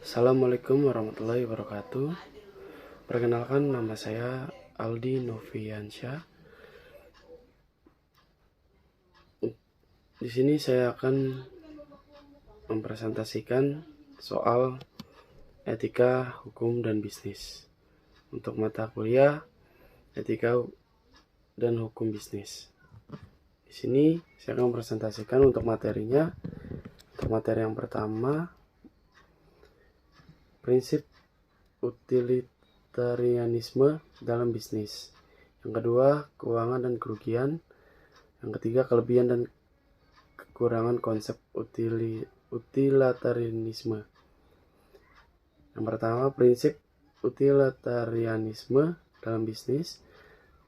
Assalamualaikum warahmatullahi wabarakatuh. Perkenalkan, nama saya Aldi Noviansyah. Di sini saya akan mempresentasikan soal etika, hukum, dan bisnis untuk mata kuliah etika dan hukum bisnis. Di sini saya akan mempresentasikan untuk materinya. Untuk materi yang pertama, prinsip utilitarianisme dalam bisnis. Yang kedua, keuangan dan kerugian. Yang ketiga, kelebihan dan kekurangan konsep utilitarianisme. Yang pertama, prinsip utilitarianisme dalam bisnis.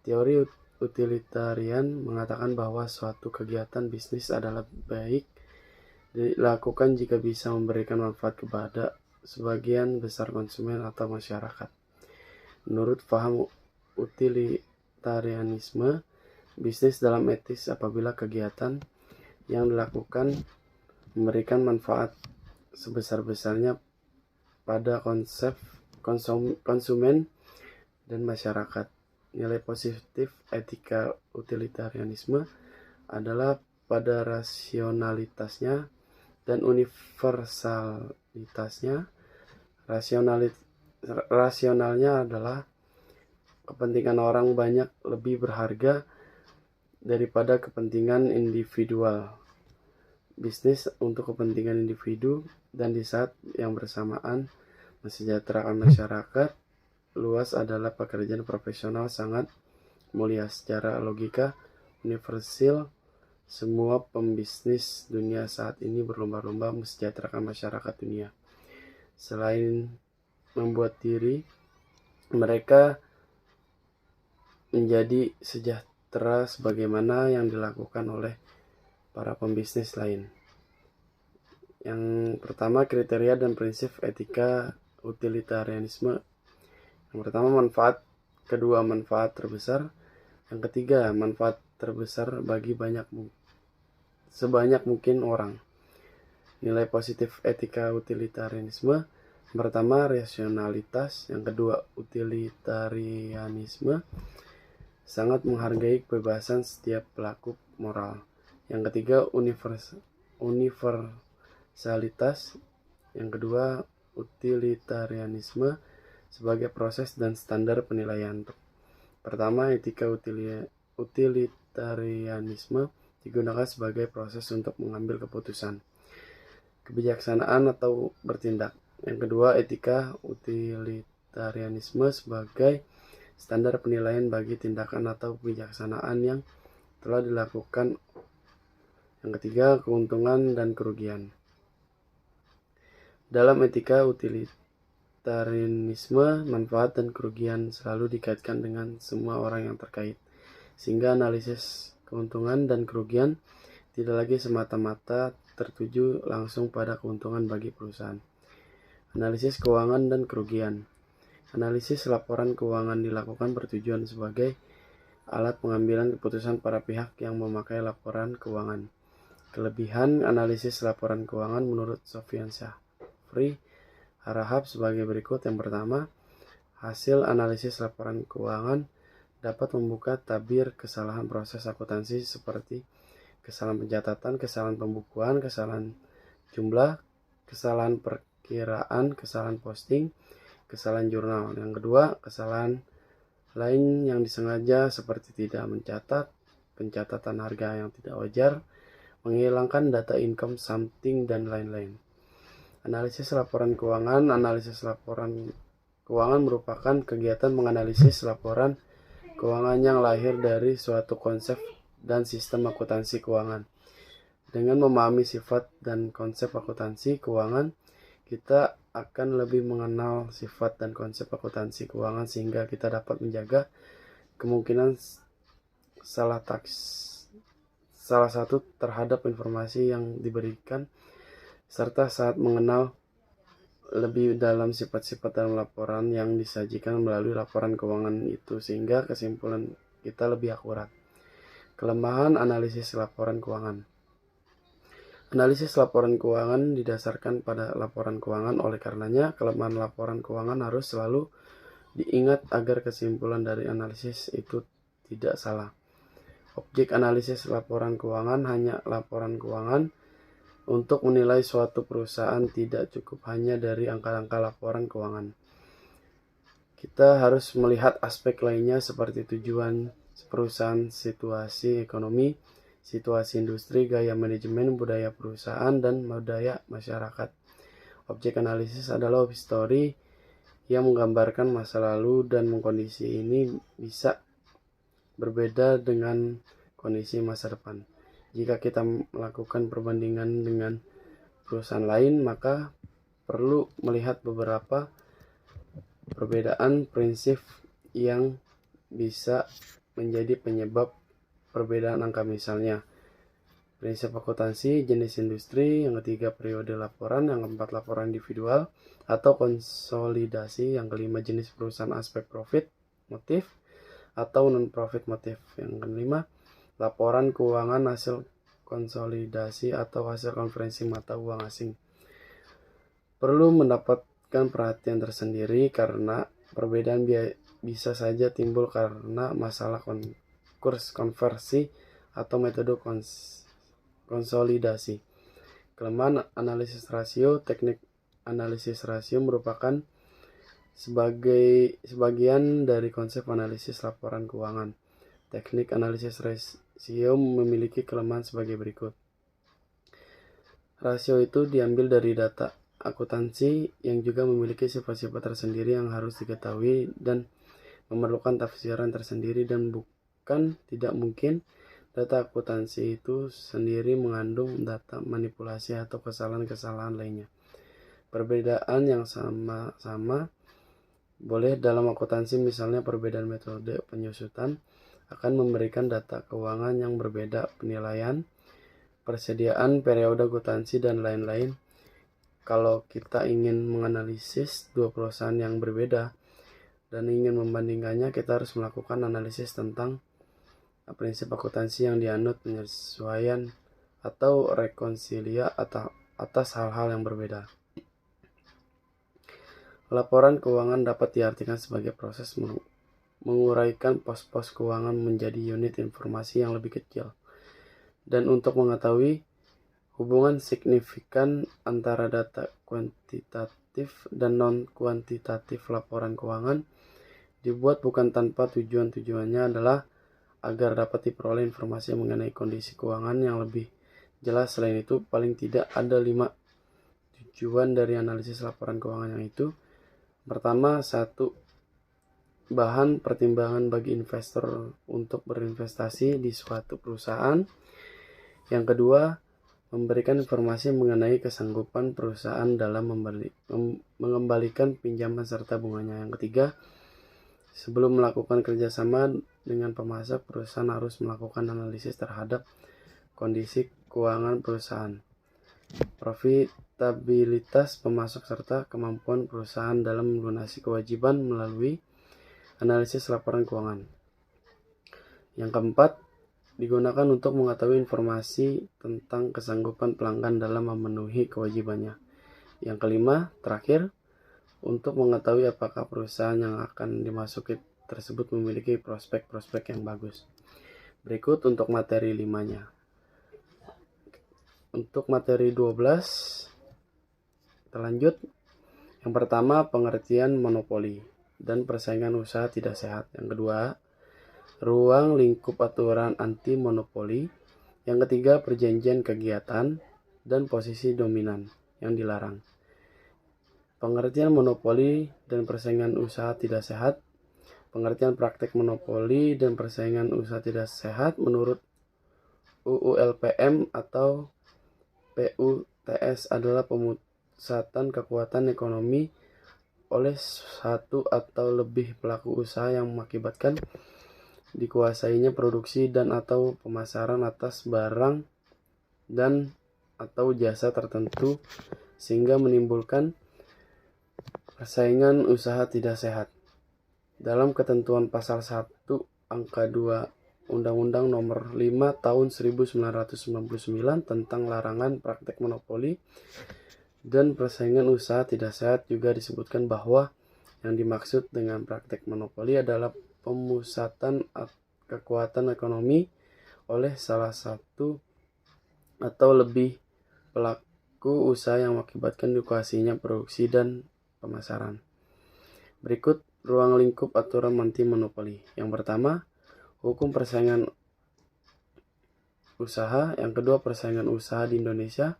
Teori utilitarian mengatakan bahwa suatu kegiatan bisnis adalah baik dilakukan jika bisa memberikan manfaat kepada sebagian besar konsumen atau masyarakat. Menurut paham utilitarianisme, bisnis dalam etis apabila kegiatan yang dilakukan memberikan manfaat sebesar-besarnya pada konsumen dan masyarakat. Nilai positif etika utilitarianisme adalah pada rasionalitasnya dan universalitasnya. Rasionalnya adalah kepentingan orang banyak lebih berharga daripada kepentingan individual. Bisnis untuk kepentingan individu dan di saat yang bersamaan mensejahterakan masyarakat luas adalah pekerjaan profesional sangat mulia. Secara logika universal, semua pembisnis dunia saat ini berlomba-lomba mensejahterakan masyarakat dunia. Selain membuat diri mereka menjadi sejahtera sebagaimana yang dilakukan oleh para pembisnis lain. Yang pertama, kriteria dan prinsip etika utilitarianisme. Yang pertama, manfaat. Kedua, manfaat terbesar. Yang ketiga, manfaat terbesar bagi sebanyak mungkin orang. Nilai positif etika utilitarianisme. Yang pertama, rasionalitas. Yang kedua, utilitarianisme sangat menghargai kebebasan setiap pelaku moral. Yang ketiga, universalitas. Yang kedua, utilitarianisme sebagai proses dan standar penilaian. Pertama, etika utilitarianisme digunakan sebagai proses untuk mengambil keputusan, kebijaksanaan atau bertindak. Yang kedua, etika utilitarianisme sebagai standar penilaian bagi tindakan atau kebijaksanaan yang telah dilakukan. Yang ketiga, keuntungan dan kerugian. Dalam etika utilitarianisme, manfaat dan kerugian selalu dikaitkan dengan semua orang yang terkait, sehingga analisis keuntungan dan kerugian tidak lagi semata-mata tertuju langsung pada keuntungan bagi perusahaan. Analisis keuangan dan kerugian. Analisis laporan keuangan dilakukan bertujuan sebagai alat pengambilan keputusan para pihak yang memakai laporan keuangan. Kelebihan analisis laporan keuangan menurut Sofyan Shafri Harahap sebagai berikut. Yang pertama, hasil analisis laporan keuangan dapat membuka tabir kesalahan proses akuntansi seperti kesalahan pencatatan, kesalahan pembukuan, kesalahan jumlah, kesalahan perkiraan, kesalahan posting, kesalahan jurnal. Yang kedua, kesalahan lain yang disengaja seperti tidak mencatat, pencatatan harga yang tidak wajar, menghilangkan data income something, dan lain-lain. Analisis laporan keuangan. Analisis laporan keuangan merupakan kegiatan menganalisis laporan keuangan yang lahir dari suatu konsep dan sistem akuntansi keuangan. Dengan memahami sifat dan konsep akuntansi keuangan, kita akan lebih mengenal sifat dan konsep akuntansi keuangan sehingga kita dapat menjaga kemungkinan salah satu terhadap informasi yang diberikan, serta saat mengenal lebih dalam sifat-sifat dalam laporan yang disajikan melalui laporan keuangan itu sehingga kesimpulan kita lebih akurat. Kelemahan analisis laporan keuangan. Analisis laporan keuangan didasarkan pada laporan keuangan, oleh karenanya kelemahan laporan keuangan harus selalu diingat agar kesimpulan dari analisis itu tidak salah. Objek analisis laporan keuangan hanya laporan keuangan. Untuk menilai suatu perusahaan tidak cukup hanya dari angka-angka laporan keuangan. Kita harus melihat aspek lainnya seperti tujuan perusahaan, situasi ekonomi, situasi industri, gaya manajemen, budaya perusahaan, dan budaya masyarakat. Objek analisis adalah history yang menggambarkan masa lalu, dan kondisi ini bisa berbeda dengan kondisi masa depan. Jika kita melakukan perbandingan dengan perusahaan lain, maka perlu melihat beberapa perbedaan prinsip yang bisa menjadi penyebab perbedaan angka. Misalnya, prinsip akuntansi, jenis industri, yang ketiga periode laporan, yang keempat laporan individual atau konsolidasi, yang kelima jenis perusahaan, aspek profit motif atau non-profit motif, yang kelima laporan keuangan hasil konsolidasi atau hasil konversi mata uang asing. Perlu mendapatkan perhatian tersendiri karena perbedaan bisa saja timbul karena masalah kurs konversi atau metode konsolidasi. Kelemahan analisis rasio. Teknik analisis rasio merupakan sebagian dari konsep analisis laporan keuangan. Teknik analisis rasio memiliki kelemahan sebagai berikut. Rasio itu diambil dari data akuntansi yang juga memiliki sifat-sifat tersendiri yang harus diketahui dan memerlukan tafsiran tersendiri, dan bukan tidak mungkin data akuntansi itu sendiri mengandung data manipulasi atau kesalahan-kesalahan lainnya. Perbedaan yang sama-sama boleh dalam akuntansi, misalnya perbedaan metode penyusutan akan memberikan data keuangan yang berbeda, penilaian, persediaan, periode akuntansi, dan lain-lain. Kalau kita ingin menganalisis dua perusahaan yang berbeda dan ingin membandingkannya, kita harus melakukan analisis tentang prinsip akuntansi yang dianut, penyesuaian atau rekonsilia atas hal-hal yang berbeda. Laporan keuangan dapat diartikan sebagai proses menguraikan pos-pos keuangan menjadi unit informasi yang lebih kecil. Dan untuk mengetahui hubungan signifikan antara data kuantitatif dan non-kuantitatif laporan keuangan dibuat bukan tanpa tujuannya adalah agar dapat diperoleh informasi mengenai kondisi keuangan yang lebih jelas. Selain itu, paling tidak ada 5 tujuan dari analisis laporan keuangan, yang itu: pertama, 1. Bahan pertimbangan bagi investor untuk berinvestasi di suatu perusahaan. Yang kedua, memberikan informasi mengenai kesanggupan perusahaan dalam mengembalikan pinjaman serta bunganya. Yang ketiga, sebelum melakukan kerjasama dengan pemasok, perusahaan harus melakukan analisis terhadap kondisi keuangan perusahaan, profitabilitas pemasok, serta kemampuan perusahaan dalam melunasi kewajiban melalui analisis laporan keuangan. Yang keempat, digunakan untuk mengetahui informasi tentang kesanggupan pelanggan dalam memenuhi kewajibannya. Yang kelima, terakhir, untuk mengetahui apakah perusahaan yang akan dimasuki tersebut memiliki prospek-prospek yang bagus. Berikut untuk materi 5-nya. Untuk materi 12, kita lanjut. Yang pertama, pengertian monopoli dan persaingan usaha tidak sehat. Yang kedua, ruang lingkup aturan anti monopoli. Yang ketiga, perjanjian kegiatan dan posisi dominan yang dilarang. Pengertian monopoli dan persaingan usaha tidak sehat. Pengertian praktek monopoli dan persaingan usaha tidak sehat menurut UU LPM atau PUTS adalah pemusatan kekuatan ekonomi oleh satu atau lebih pelaku usaha yang mengakibatkan dikuasainya produksi dan atau pemasaran atas barang dan atau jasa tertentu sehingga menimbulkan persaingan usaha tidak sehat. Dalam ketentuan pasal 1 angka 2 Undang-Undang Nomor 5 Tahun 1999 tentang larangan praktek monopoli dan persaingan usaha tidak sehat juga disebutkan bahwa yang dimaksud dengan praktek monopoli adalah pemusatan kekuatan ekonomi oleh salah satu atau lebih pelaku usaha yang mengakibatkan dikuasainya produksi dan pemasaran. Berikut ruang lingkup aturan anti monopoli. Yang pertama, hukum persaingan usaha. Yang kedua, persaingan usaha di Indonesia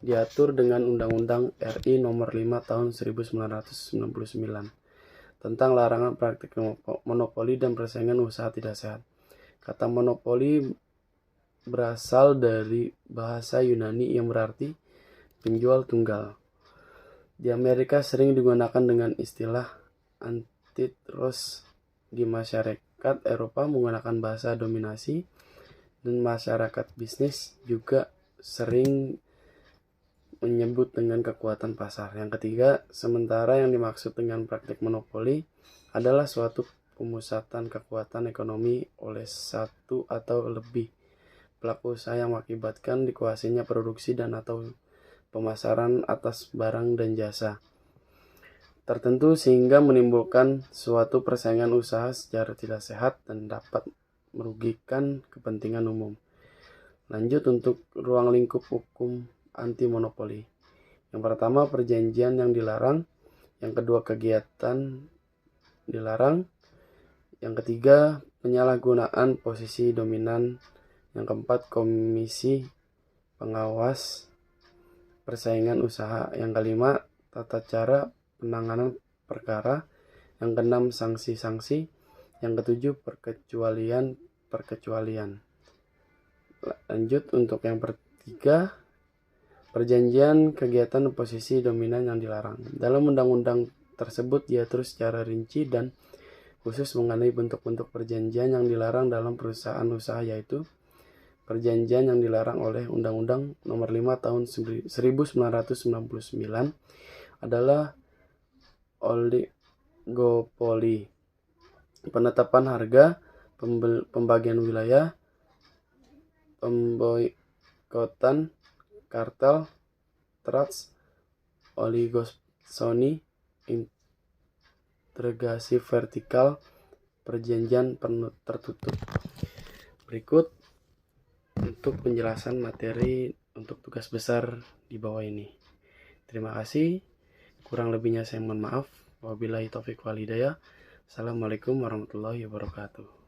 diatur dengan Undang-Undang RI Nomor 5 Tahun 1999 tentang larangan praktik monopoli dan persaingan usaha tidak sehat. Kata monopoli berasal dari bahasa Yunani yang berarti penjual tunggal. Di Amerika sering digunakan dengan istilah antitrust. Di masyarakat Eropa menggunakan bahasa dominasi, dan masyarakat bisnis juga sering menyebut dengan kekuatan pasar. Yang ketiga, sementara yang dimaksud dengan praktik monopoli adalah suatu pemusatan kekuatan ekonomi oleh satu atau lebih pelaku usaha yang mengakibatkan dikuasainya produksi dan atau pemasaran atas barang dan jasa tertentu sehingga menimbulkan suatu persaingan usaha secara tidak sehat dan dapat merugikan kepentingan umum. Lanjut untuk ruang lingkup hukum anti monopoli. Yang pertama, perjanjian yang dilarang. Yang kedua, kegiatan dilarang. Yang ketiga, penyalahgunaan posisi dominan. Yang keempat, komisi pengawas persaingan usaha. Yang kelima, tata cara penanganan perkara. Yang keenam, sanksi-sanksi. Yang ketujuh, perkecualian. Lanjut untuk yang ketiga, perjanjian kegiatan posisi dominan yang dilarang. Dalam undang-undang tersebut diatur secara rinci dan khusus mengenai bentuk-bentuk perjanjian yang dilarang dalam perusahaan usaha, yaitu perjanjian yang dilarang oleh Undang-Undang Nomor 5 Tahun 1999 adalah oligopoli, penetapan harga, pembagian wilayah, pemboikotan, kartel, trust, oligosoni, integrasi vertikal, perjanjian tertutup. Berikut untuk penjelasan materi untuk tugas besar di bawah ini. Terima kasih. Kurang lebihnya saya mohon maaf. Wabillahi taufiq wal hidayah. Assalamualaikum warahmatullahi wabarakatuh.